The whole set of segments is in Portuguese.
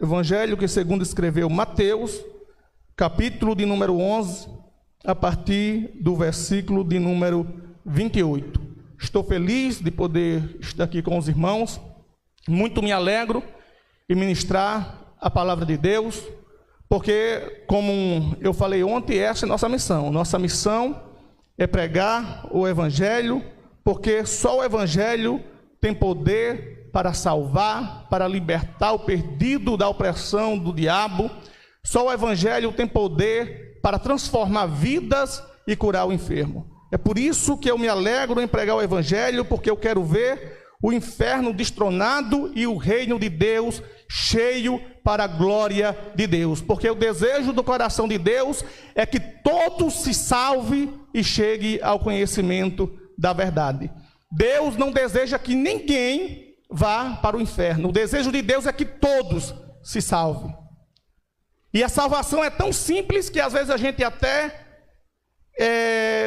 Evangelho que segundo escreveu Mateus, capítulo de número 11, a partir do versículo de número 28. Estou feliz de poder estar aqui com os irmãos, muito me alegro em ministrar a palavra de Deus, porque, como eu falei ontem, essa é a nossa missão. Nossa missão é pregar o Evangelho, porque só o Evangelho tem poder para salvar, para libertar o perdido da opressão do diabo. Só o Evangelho tem poder para transformar vidas e curar o enfermo. É por isso que eu me alegro em pregar o Evangelho, porque eu quero ver o inferno destronado e o reino de Deus cheio para a glória de Deus. Porque o desejo do coração de Deus é que todos se salve e chegue ao conhecimento da verdade. Deus não deseja que ninguém vá para o inferno. O desejo de Deus é que todos se salvem. E a salvação é tão simples que às vezes a gente até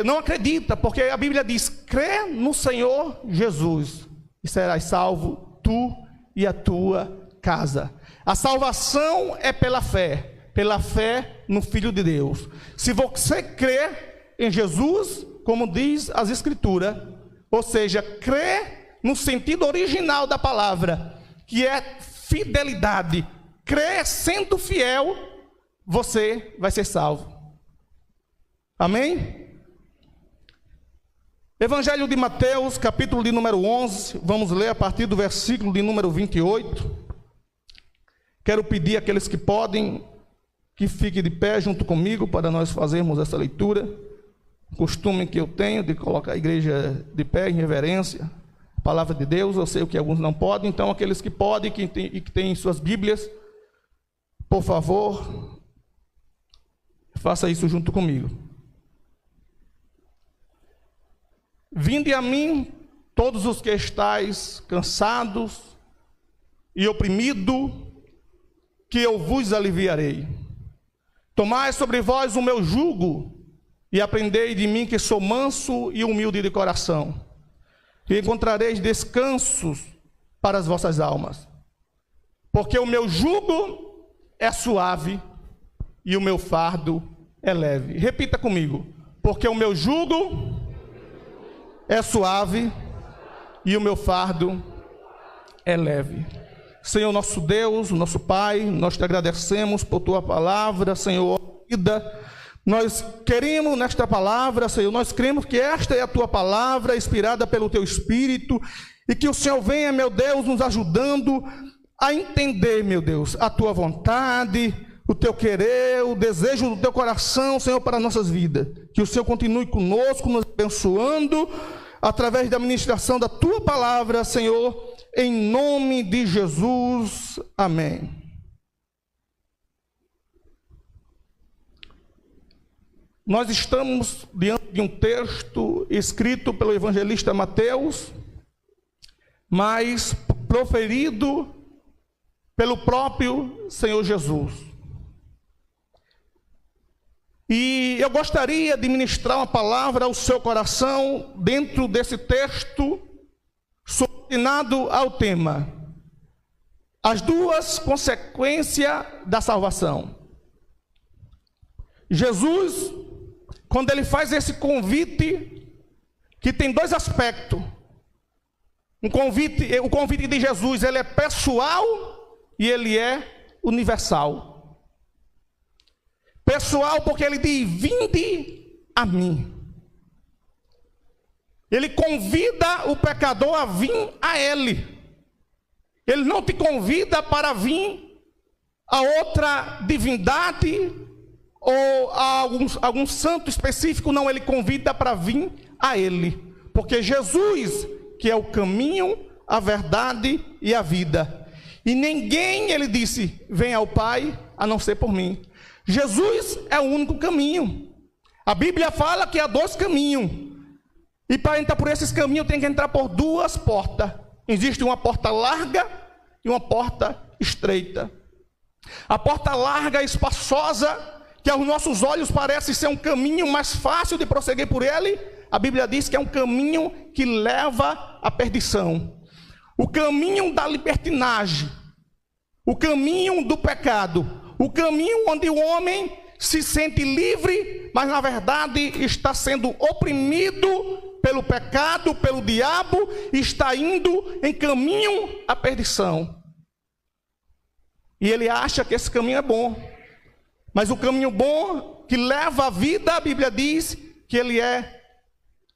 não acredita, porque a Bíblia diz: crê no Senhor Jesus e serás salvo, tu e a tua casa. A salvação é pela fé no Filho de Deus. Se você crê em Jesus, como diz as Escrituras, ou seja, crê no sentido original da palavra, que é fidelidade, crê sendo fiel, você vai ser salvo. Amém? Evangelho de Mateus, capítulo de número 11, vamos ler a partir do versículo de número 28. Quero pedir àqueles que podem, que fiquem de pé junto comigo para nós fazermos essa leitura. Costume que eu tenho de colocar a igreja de pé em reverência à palavra de Deus. Eu sei que alguns não podem, então aqueles que podem e que têm suas Bíblias, por favor, faça isso junto comigo. Vinde a mim, todos os que estáis cansados e oprimidos, que eu vos aliviarei. Tomai sobre vós o meu jugo, e aprendei de mim, que sou manso e humilde de coração, e encontrareis descansos para as vossas almas. Porque o meu jugo é suave, e o meu fardo é leve. Repita comigo: porque o meu jugo é suave e o meu fardo é leve. Senhor nosso Deus, nosso Pai, nós te agradecemos por tua palavra, Senhor, vida. Nós queremos nesta palavra, Senhor, nós cremos que esta é a tua palavra, inspirada pelo teu Espírito, e que o Senhor venha, meu Deus, nos ajudando a entender, meu Deus, a tua vontade, o teu querer, o desejo do teu coração, Senhor, para as nossas vidas. Que o Senhor continue conosco, nos abençoando, através da ministração da tua palavra, Senhor, em nome de Jesus. Amém. Nós estamos diante de um texto escrito pelo evangelista Mateus, mas proferido pelo próprio Senhor Jesus. E eu gostaria de ministrar uma palavra ao seu coração dentro desse texto, subordinado ao tema: as duas consequências da salvação. Jesus, quando ele faz esse convite, que tem dois aspectos. O convite de Jesus, ele é pessoal e ele é universal. Pessoal, porque ele diz: vinde a mim. Ele convida o pecador a vir a ele. Ele não te convida para vir a outra divindade ou a algum santo específico, não. Ele convida para vir a ele. Porque Jesus, que é o caminho, a verdade e a vida. E ninguém, ele disse, vem ao Pai a não ser por mim. Jesus é o único caminho. A Bíblia fala que há dois caminhos. E para entrar por esses caminhos tem que entrar por duas portas. Existe uma porta larga e uma porta estreita. A porta larga, espaçosa, que aos nossos olhos parece ser um caminho mais fácil de prosseguir por ele, a Bíblia diz que é um caminho que leva à perdição. O caminho da libertinagem. o caminho do pecado, o caminho onde o homem se sente livre, mas na verdade está sendo oprimido pelo pecado, pelo diabo, e está indo em caminho à perdição. E ele acha que esse caminho é bom, mas o caminho bom que leva à vida, a Bíblia diz que ele é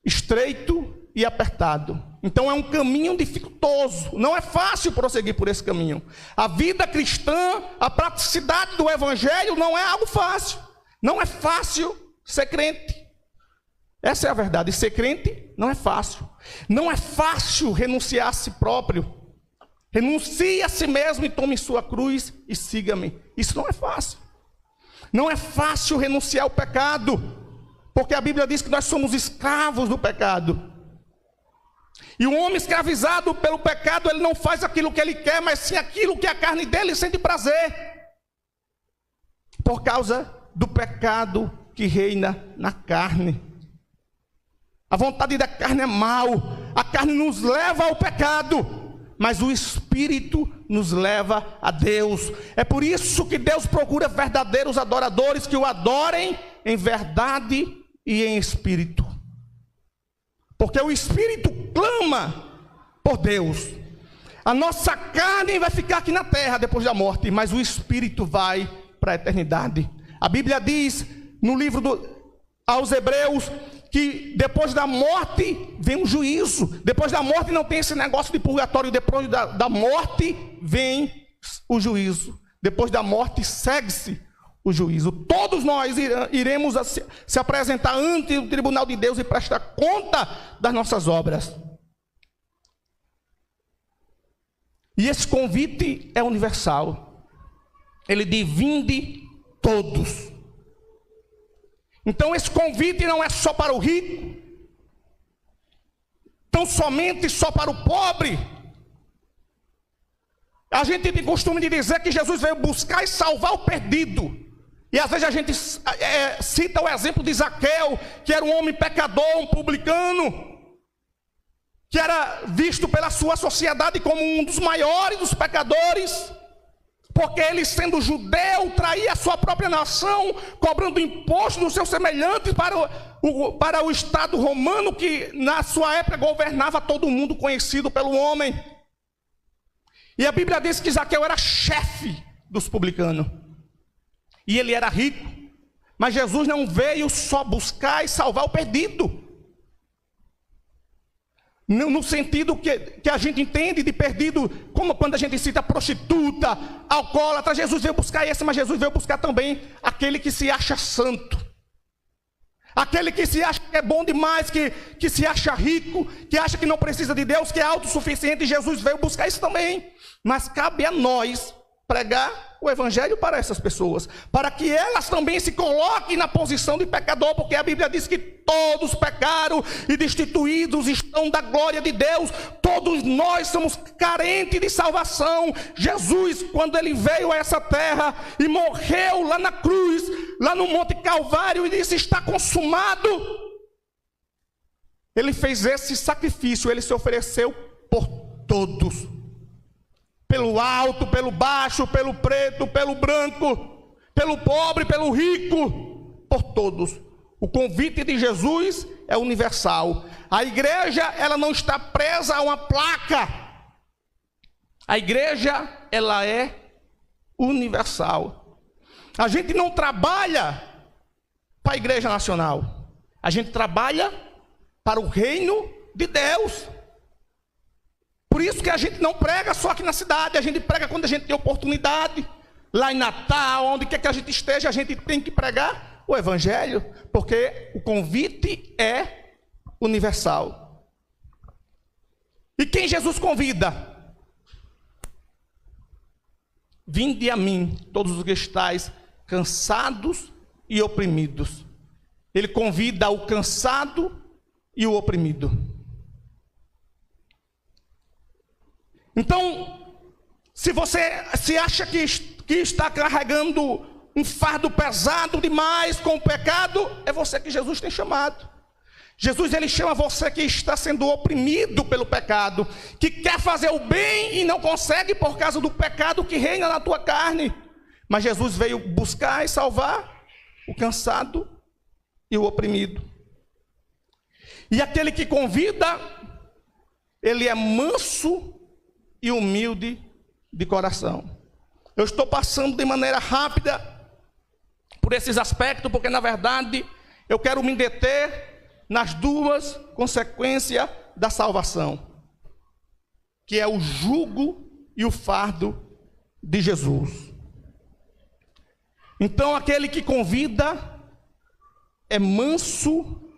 estreito e apertado. Então é um caminho dificultoso, não é fácil prosseguir por esse caminho. A vida cristã, a praticidade do evangelho não é algo fácil. Não é fácil ser crente. Essa é a verdade, ser crente não é fácil. Não é fácil renunciar a si próprio. Renuncie a si mesmo e tome sua cruz e siga-me. Isso não é fácil. Não é fácil renunciar ao pecado, porque a Bíblia diz que nós somos escravos do pecado. E o homem escravizado pelo pecado, ele não faz aquilo que ele quer, mas sim aquilo que a carne dele sente prazer. Por causa do pecado que reina na carne. A vontade da carne é mal. A carne nos leva ao pecado, mas o Espírito nos leva a Deus. É por isso que Deus procura verdadeiros adoradores que o adorem em verdade e em espírito. Porque o Espírito clama por Deus. A nossa carne vai ficar aqui na terra depois da morte, mas o Espírito vai para a eternidade. A Bíblia diz no livro aos Hebreus que depois da morte vem um juízo. Depois da morte não tem esse negócio de purgatório. Depois da morte vem o juízo. Depois da morte segue-se o juízo. Todos nós iremos se apresentar ante o tribunal de Deus e prestar conta das nossas obras. E esse convite é universal. Ele diz: vinde todos. Então esse convite não é só para o rico, tão somente só para o pobre. A gente tem costume de dizer que Jesus veio buscar e salvar o perdido. E às vezes a gente cita o exemplo de Zaqueu, que era um homem pecador, um publicano, que era visto pela sua sociedade como um dos maiores dos pecadores, porque ele, sendo judeu, traía a sua própria nação, cobrando imposto dos seus semelhantes para o Estado romano, que na sua época governava todo mundo, conhecido pelo homem. E a Bíblia diz que Zaqueu era chefe dos publicanos. E ele era rico. Mas Jesus não veio só buscar e salvar o perdido. No sentido que a gente entende de perdido, como quando a gente cita prostituta, alcoólatra. Jesus veio buscar esse, mas Jesus veio buscar também aquele que se acha santo. Aquele que se acha que é bom demais, que se acha rico, que acha que não precisa de Deus, que é autossuficiente. Jesus veio buscar isso também. Mas cabe a nós pregar o evangelho para essas pessoas, para que elas também se coloquem na posição de pecador, porque a Bíblia diz que todos pecaram e destituídos estão da glória de Deus. Todos nós somos carentes de salvação. Jesus, quando ele veio a essa terra e morreu lá na cruz, lá no Monte Calvário, e disse: está consumado, ele fez esse sacrifício. Ele se ofereceu por todos, pelo alto, pelo baixo, pelo preto, pelo branco, pelo pobre, pelo rico, por todos. O convite de Jesus é universal. A igreja, ela não está presa a uma placa. A igreja, ela é universal. A gente não trabalha para a igreja nacional. A gente trabalha para o reino de Deus. Por isso que a gente não prega só aqui na cidade, a gente prega quando a gente tem oportunidade. Lá em Natal, onde quer que a gente esteja, a gente tem que pregar o evangelho, porque o convite é universal. E quem Jesus convida? Vinde a mim, todos os que estáis cansados e oprimidos. Ele convida o cansado e o oprimido. Então, se você se acha que está carregando um fardo pesado demais com o pecado, é você que Jesus tem chamado. Jesus, ele chama você que está sendo oprimido pelo pecado, que quer fazer o bem e não consegue por causa do pecado que reina na tua carne. Mas Jesus veio buscar e salvar o cansado e o oprimido. E aquele que convida, ele é manso e humilde de coração. Eu estou passando de maneira rápida por esses aspectos, porque na verdade eu quero me deter nas duas consequências da salvação, que é o jugo e o fardo de Jesus. Então aquele que convida é manso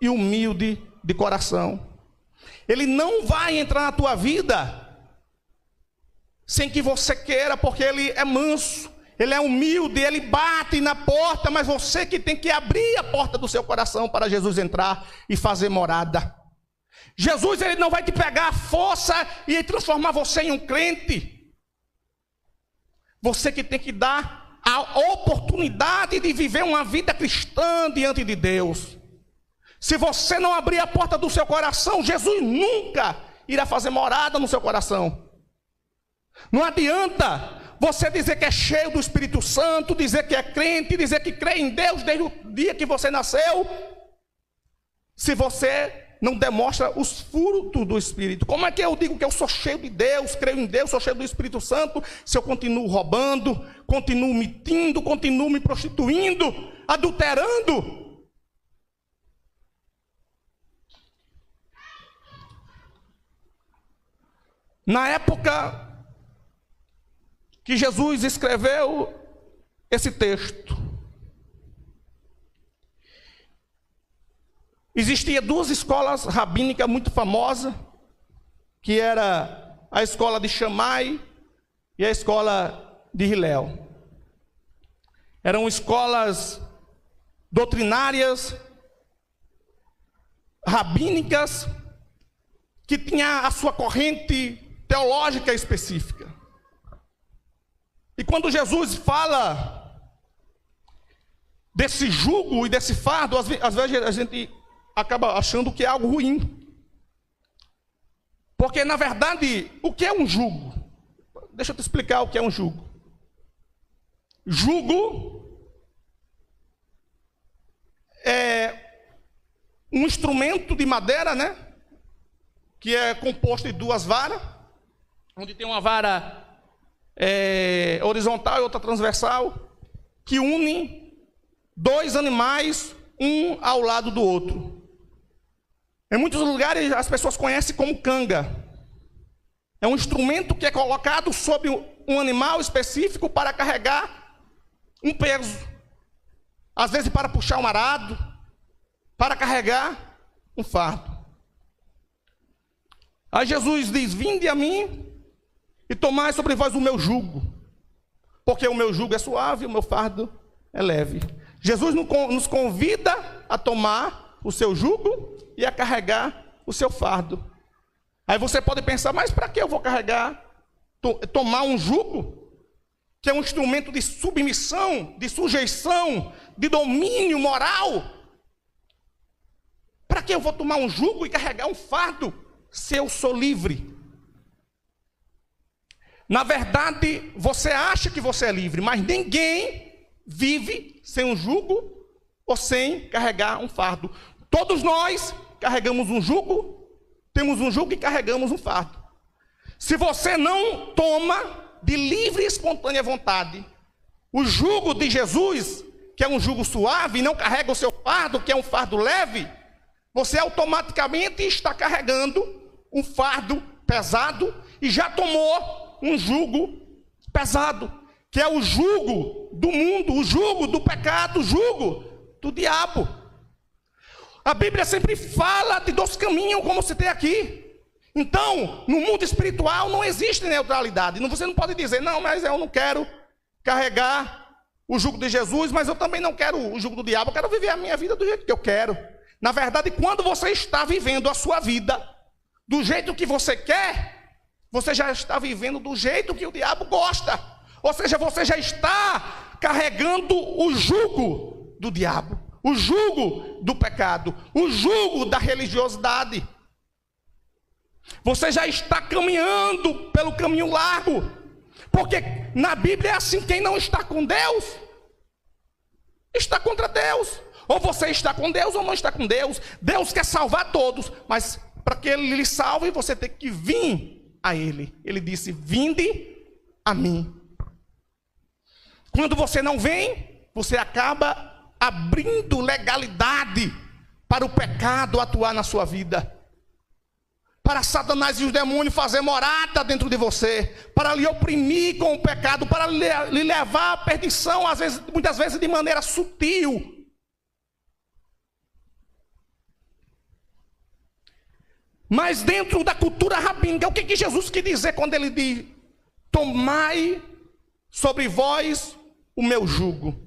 e humilde de coração. Ele não vai entrar na tua vida sem que você queira, porque ele é manso, ele é humilde, ele bate na porta, mas você que tem que abrir a porta do seu coração para Jesus entrar e fazer morada. Jesus, ele não vai te pegar a força e transformar você em um crente. Você que tem que dar a oportunidade de viver uma vida cristã diante de Deus. Se você não abrir a porta do seu coração, Jesus nunca irá fazer morada no seu coração. Não adianta você dizer que é cheio do Espírito Santo, dizer que é crente, dizer que crê em Deus desde o dia que você nasceu, se você não demonstra os frutos do Espírito. Como é que eu digo que eu sou cheio de Deus, creio em Deus, sou cheio do Espírito Santo, se eu continuo roubando, continuo mentindo, continuo me prostituindo, adulterando? Na época que Jesus escreveu esse texto, existia duas escolas rabínicas muito famosas, que era a escola de Shammai e a escola de Hillel. Eram escolas doutrinárias, rabínicas, que tinha a sua corrente teológica específica. E quando Jesus fala desse jugo e desse fardo, às vezes a gente acaba achando que é algo ruim. Porque, na verdade, o que é um jugo? Deixa eu te explicar o que é um jugo. Jugo é um instrumento de madeira, né? Que é composto de duas varas, onde tem uma vara horizontal e outra transversal, que une dois animais, um ao lado do outro. Em muitos lugares as pessoas conhecem como canga. É um instrumento que é colocado sobre um animal específico para carregar um peso. Às vezes para puxar um arado, para carregar um fardo. Aí Jesus diz: vinde a mim e tomai sobre vós o meu jugo, porque o meu jugo é suave e o meu fardo é leve. Jesus nos convida a tomar o seu jugo e a carregar o seu fardo. Aí você pode pensar: mas para que eu vou carregar, tomar um jugo, que é um instrumento de submissão, de sujeição, de domínio moral? Para que eu vou tomar um jugo e carregar um fardo, se eu sou livre? Na verdade, você acha que você é livre, mas ninguém vive sem um jugo ou sem carregar um fardo. Todos nós carregamos um jugo, temos um jugo e carregamos um fardo. Se você não toma de livre e espontânea vontade o jugo de Jesus, que é um jugo suave, e não carrega o seu fardo, que é um fardo leve, você automaticamente está carregando um fardo pesado e já tomou um jugo pesado, que é o jugo do mundo, o jugo do pecado, o jugo do diabo. A Bíblia sempre fala de dois caminhos, como citei aqui. Então, no mundo espiritual não existe neutralidade. Você não pode dizer: não, mas eu não quero carregar o jugo de Jesus, mas eu também não quero o jugo do diabo, eu quero viver a minha vida do jeito que eu quero. Na verdade, quando você está vivendo a sua vida do jeito que você quer, você já está vivendo do jeito que o diabo gosta. Ou seja, você já está carregando o jugo do diabo, o jugo do pecado, o jugo da religiosidade. Você já está caminhando pelo caminho largo, porque na Bíblia é assim: quem não está com Deus, está contra Deus. Ou você está com Deus ou não está com Deus. Deus quer salvar todos, mas para que Ele lhe salve, você tem que vir a Ele. Ele disse: vinde a mim. Quando você não vem, você acaba abrindo legalidade para o pecado atuar na sua vida, para Satanás e os demônios fazer morada dentro de você, para lhe oprimir com o pecado, para lhe levar à perdição, às vezes, muitas vezes de maneira sutil. Mas dentro da cultura rabínica, o que Jesus quis dizer quando ele diz: tomai sobre vós o meu jugo?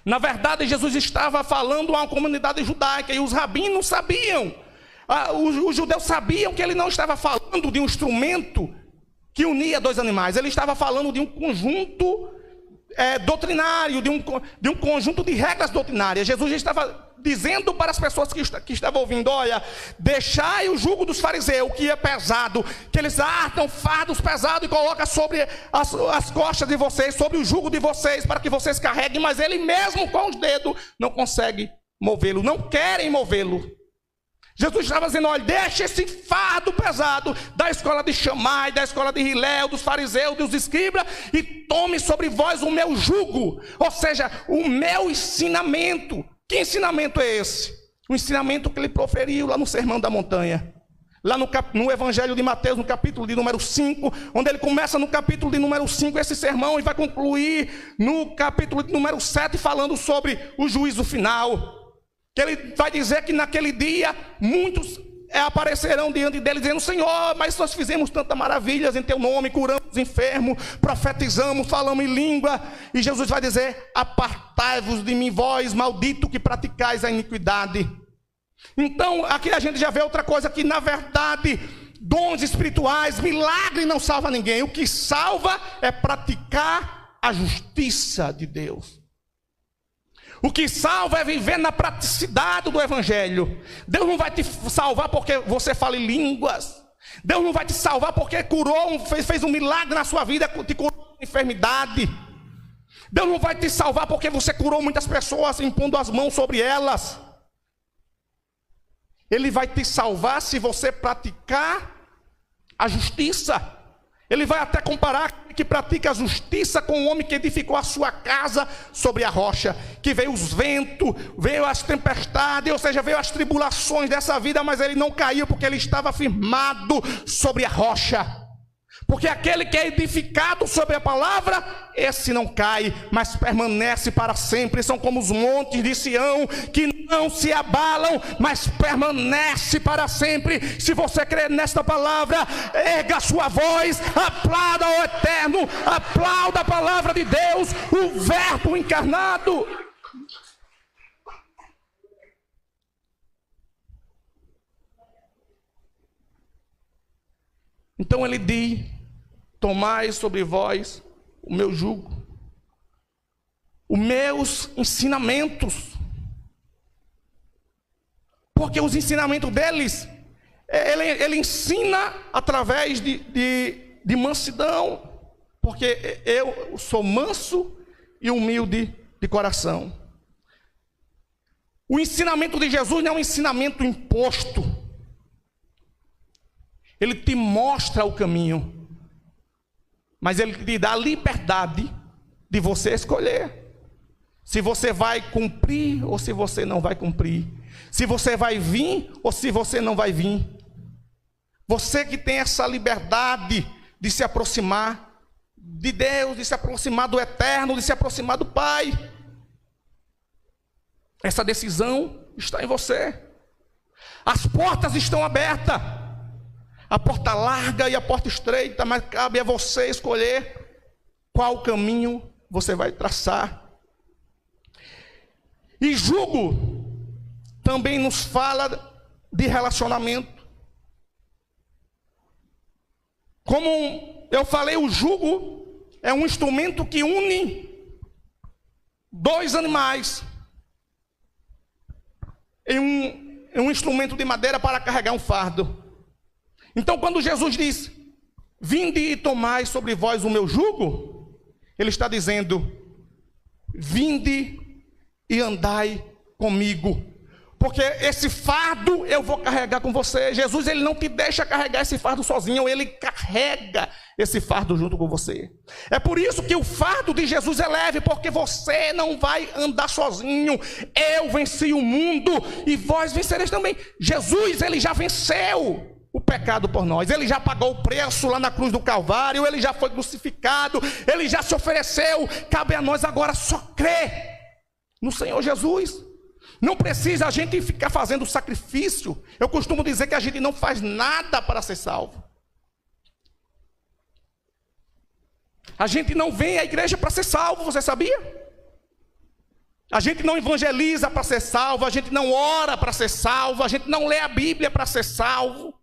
Na verdade, Jesus estava falando a uma comunidade judaica, e os rabinos sabiam, os judeus sabiam que ele não estava falando de um instrumento que unia dois animais, ele estava falando de um conjunto doutrinário, de um conjunto de regras doutrinárias. Jesus estava dizendo para as pessoas que estavam ouvindo: olha, deixai o jugo dos fariseus, que é pesado, que eles artam fardos pesados e colocam sobre as costas de vocês, sobre o jugo de vocês, para que vocês carreguem, mas ele mesmo com os dedos não consegue movê-lo, não querem movê-lo. Jesus estava dizendo: olha, deixa esse fardo pesado da escola de Shammai, da escola de Hilel, dos fariseus, dos escribas, e tome sobre vós o meu jugo, ou seja, o meu ensinamento. Que ensinamento é esse? O ensinamento que ele proferiu lá no Sermão da Montanha, lá no Evangelho de Mateus, no capítulo de número 5, onde ele começa no capítulo de número 5 esse sermão e vai concluir no capítulo de número 7 falando sobre o juízo final. Que ele vai dizer que naquele dia muitos aparecerão diante dele dizendo: Senhor, mas nós fizemos tantas maravilhas em teu nome, curamos os enfermos, profetizamos, falamos em língua. E Jesus vai dizer: apartai-vos de mim, vós maldito, que praticais a iniquidade. Então aqui a gente já vê outra coisa, que na verdade dons espirituais, milagre não salva ninguém. O que salva é praticar a justiça de Deus. O que salva é viver na praticidade do Evangelho. Deus não vai te salvar porque você fala em línguas. Deus não vai te salvar porque fez um milagre na sua vida, te curou de enfermidade. Deus não vai te salvar porque você curou muitas pessoas impondo as mãos sobre elas. Ele vai te salvar se você praticar a justiça. Ele vai até comparar que pratica a justiça com o homem que edificou a sua casa sobre a rocha, que veio os ventos, veio as tempestades, ou seja, veio as tribulações dessa vida, mas ele não caiu porque ele estava firmado sobre a rocha. Porque aquele que é edificado sobre a palavra, esse não cai, mas permanece para sempre. São como os montes de Sião, que não se abalam, mas permanece para sempre. Se você crer nesta palavra, erga a sua voz, aplauda ao Eterno, aplauda a palavra de Deus, o Verbo encarnado. Então ele diz: tomai sobre vós o meu jugo, os meus ensinamentos. Porque os ensinamentos deles, ele ensina através de mansidão. Porque eu sou manso e humilde de coração. O ensinamento de Jesus não é um ensinamento imposto. Ele te mostra o caminho, mas ele te dá a liberdade de você escolher se você vai cumprir ou se você não vai cumprir, se você vai vir ou se você não vai vir. Você que tem essa liberdade de se aproximar de Deus, de se aproximar do Eterno, de se aproximar do Pai. Essa decisão está em você. As portas estão abertas. A porta larga e a porta estreita, mas cabe a você escolher qual caminho você vai traçar. E jugo também nos fala de relacionamento. Como eu falei, o jugo é um instrumento que une dois animais. em um instrumento de madeira para carregar um fardo. Então, quando Jesus diz: vinde e tomai sobre vós o meu jugo, ele está dizendo: vinde e andai comigo, porque esse fardo eu vou carregar com você. Jesus, ele não te deixa carregar esse fardo sozinho, ele carrega esse fardo junto com você. É por isso que o fardo de Jesus é leve, porque você não vai andar sozinho. Eu venci o mundo e vós vencereis também. Jesus, ele já venceu o pecado por nós, ele já pagou o preço lá na cruz do Calvário, ele já foi crucificado, ele já se ofereceu. Cabe a nós agora só crer no Senhor Jesus. Não precisa a gente ficar fazendo sacrifício. Eu costumo dizer que a gente não faz nada para ser salvo. A gente não vem à igreja para ser salvo, você sabia? A gente não evangeliza para ser salvo, a gente não ora para ser salvo, a gente não lê a Bíblia para ser salvo.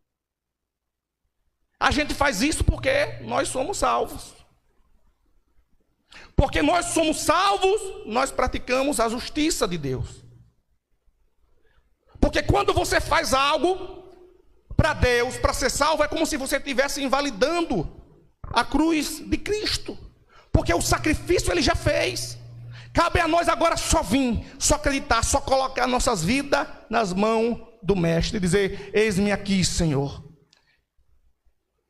A gente faz isso porque nós somos salvos. Porque nós somos salvos, nós praticamos a justiça de Deus. Porque quando você faz algo para Deus, para ser salvo, é como se você estivesse invalidando a cruz de Cristo. Porque o sacrifício ele já fez. Cabe a nós agora só vir, só acreditar, só colocar nossas vidas nas mãos do Mestre e dizer: eis-me aqui, Senhor.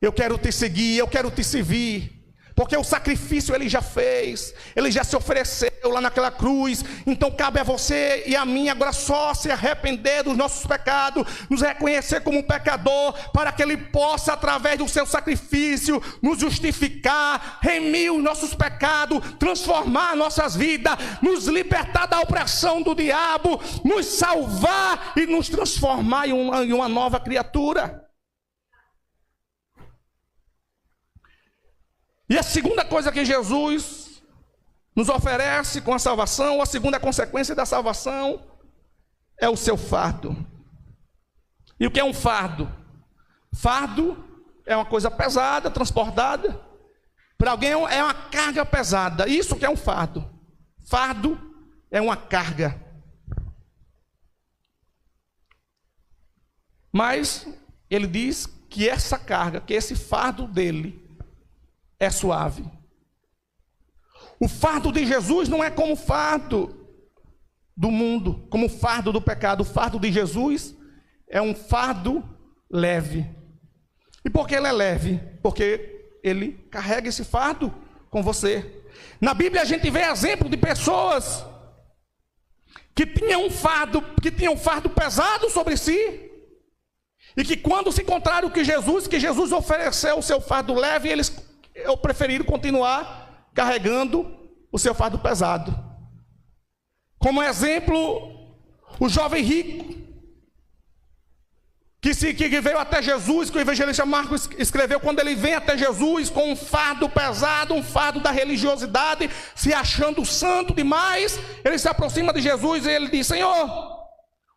Eu quero te seguir, eu quero te servir. Porque o sacrifício ele já fez, ele já se ofereceu lá naquela cruz. Então cabe a você e a mim agora só se arrepender dos nossos pecados, nos reconhecer como um pecador, para que ele possa, através do seu sacrifício, nos justificar, remir os nossos pecados, transformar nossas vidas, nos libertar da opressão do diabo, nos salvar e nos transformar em uma nova criatura. E a segunda coisa que Jesus nos oferece com a salvação, a segunda consequência da salvação, é o seu fardo. E o que é um fardo? Fardo é uma coisa pesada, transportada. Para alguém é uma carga pesada. Isso que é um fardo. Fardo é uma carga. Mas ele diz que essa carga, que esse fardo dele é suave. O fardo de Jesus não é como o fardo do mundo, como o fardo do pecado. O fardo de Jesus é um fardo leve. E por que ele é leve? Porque ele carrega esse fardo com você. Na Bíblia a gente vê exemplo de pessoas que tinham um fardo pesado sobre si, e que quando se encontraram que Jesus ofereceu o seu fardo leve, eles preferiram continuar carregando o seu fardo pesado. Como exemplo, o jovem rico, que veio até Jesus, que o evangelista Marcos escreveu, quando ele vem até Jesus com um fardo pesado, um fardo da religiosidade, se achando santo demais, ele se aproxima de Jesus e ele diz: Senhor,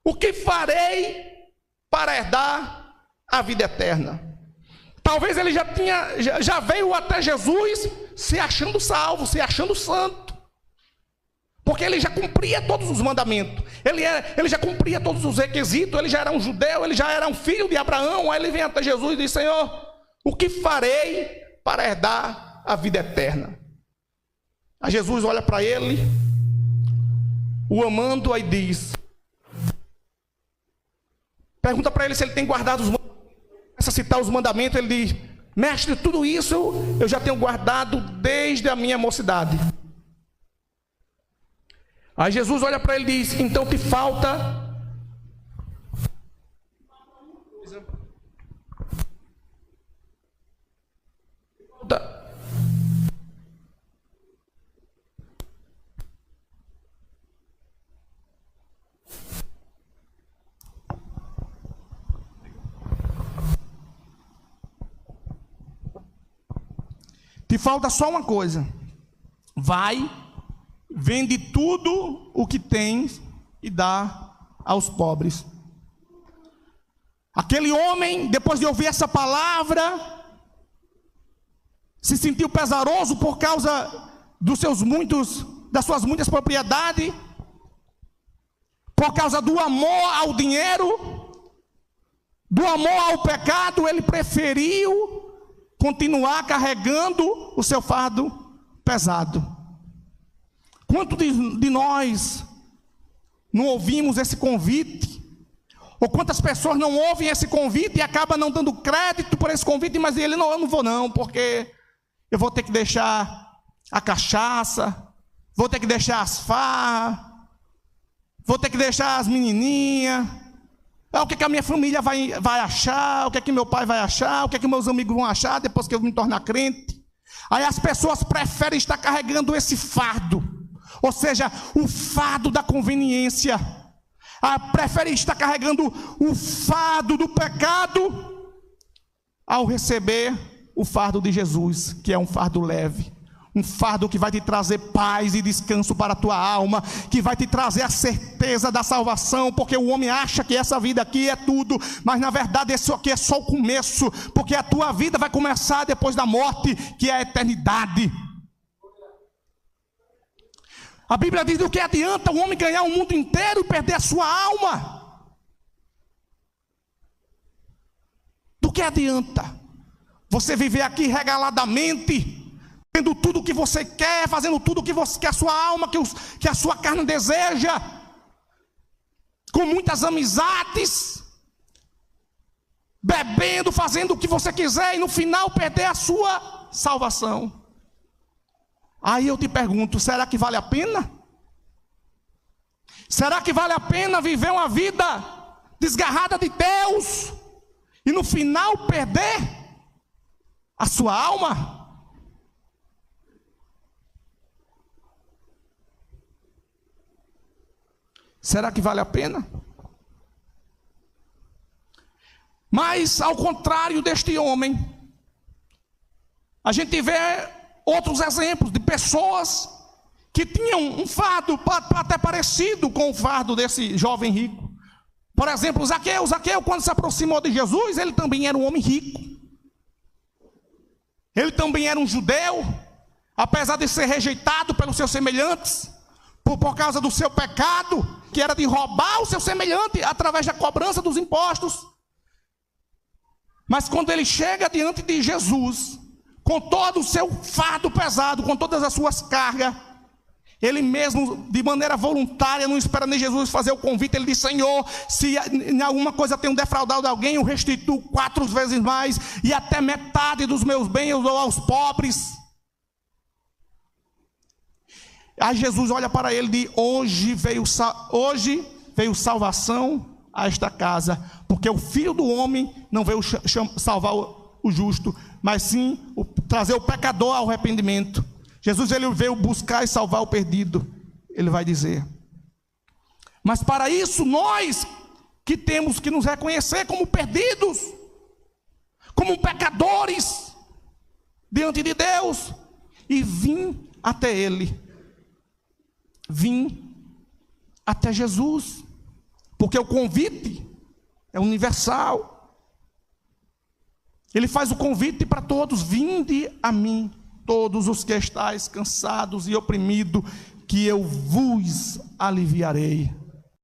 o que farei para herdar a vida eterna? Talvez ele já veio até Jesus se achando salvo, se achando santo, porque ele já cumpria todos os mandamentos, ele já cumpria todos os requisitos, ele já era um judeu, ele já era um filho de Abraão. Aí ele vem até Jesus e diz: Senhor, o que farei para herdar a vida eterna? Aí Jesus olha para ele, o amando, aí diz, pergunta para ele se ele tem guardado os mandamentos. Começa a citar os mandamentos. Ele diz: Mestre, tudo isso eu já tenho guardado desde a minha mocidade. Aí Jesus olha para ele e diz: então te falta só uma coisa. Vai, vende tudo o que tens e dá aos pobres. Aquele homem, depois de ouvir essa palavra, se sentiu pesaroso por causa das suas muitas propriedades. Por causa do amor ao dinheiro, do amor ao pecado, ele preferiu continuar carregando o seu fardo pesado. Quantos de nós não ouvimos esse convite? Ou quantas pessoas não ouvem esse convite e acabam não dando crédito por esse convite, mas ele não, eu não vou não, porque eu vou ter que deixar a cachaça, vou ter que deixar as farras, vou ter que deixar as menininhas. O que a minha família vai achar, o que meu pai vai achar, o que meus amigos vão achar depois que eu me tornar crente. Aí as pessoas preferem estar carregando esse fardo, ou seja, o fardo da conveniência. Preferem estar carregando o fardo do pecado ao receber o fardo de Jesus, que é um fardo leve. Um fardo que vai te trazer paz e descanso para a tua alma, que vai te trazer a certeza da salvação, porque o homem acha que essa vida aqui é tudo, mas na verdade isso aqui é só o começo, porque a tua vida vai começar depois da morte, que é a eternidade. A Bíblia diz: do que adianta o homem ganhar o mundo inteiro e perder a sua alma? Do que adianta você viver aqui regaladamente, tendo tudo o que você quer, fazendo tudo o que a sua alma, que a sua carne deseja, com muitas amizades, bebendo, fazendo o que você quiser, e no final perder a sua salvação? Aí eu te pergunto, será que vale a pena? Será que vale a pena viver uma vida desgarrada de Deus, e no final perder a sua alma? Será que vale a pena? Mas, ao contrário deste homem, a gente vê outros exemplos de pessoas que tinham um fardo até parecido com o fardo desse jovem rico. Por exemplo, Zaqueu, quando se aproximou de Jesus, ele também era um homem rico. Ele também era um judeu, apesar de ser rejeitado pelos seus semelhantes, por causa do seu pecado, que era de roubar o seu semelhante através da cobrança dos impostos. Mas quando ele chega diante de Jesus, com todo o seu fardo pesado, com todas as suas cargas, ele mesmo, de maneira voluntária, não espera nem Jesus fazer o convite, ele diz: Senhor, se em alguma coisa tenho defraudado alguém, eu restituo 4 vezes mais, e até metade dos meus bens eu dou aos pobres. Aí Jesus olha para ele e diz: hoje veio salvação a esta casa, porque o Filho do Homem não veio salvar o justo, mas sim trazer o pecador ao arrependimento. Jesus, ele veio buscar e salvar o perdido, ele vai dizer. Mas para isso nós que temos que nos reconhecer como perdidos, como pecadores diante de Deus, e vim até ele, vim até Jesus, porque o convite é universal. Ele faz o convite para todos: vinde a mim, todos os que estáis cansados e oprimidos, que eu vos aliviarei.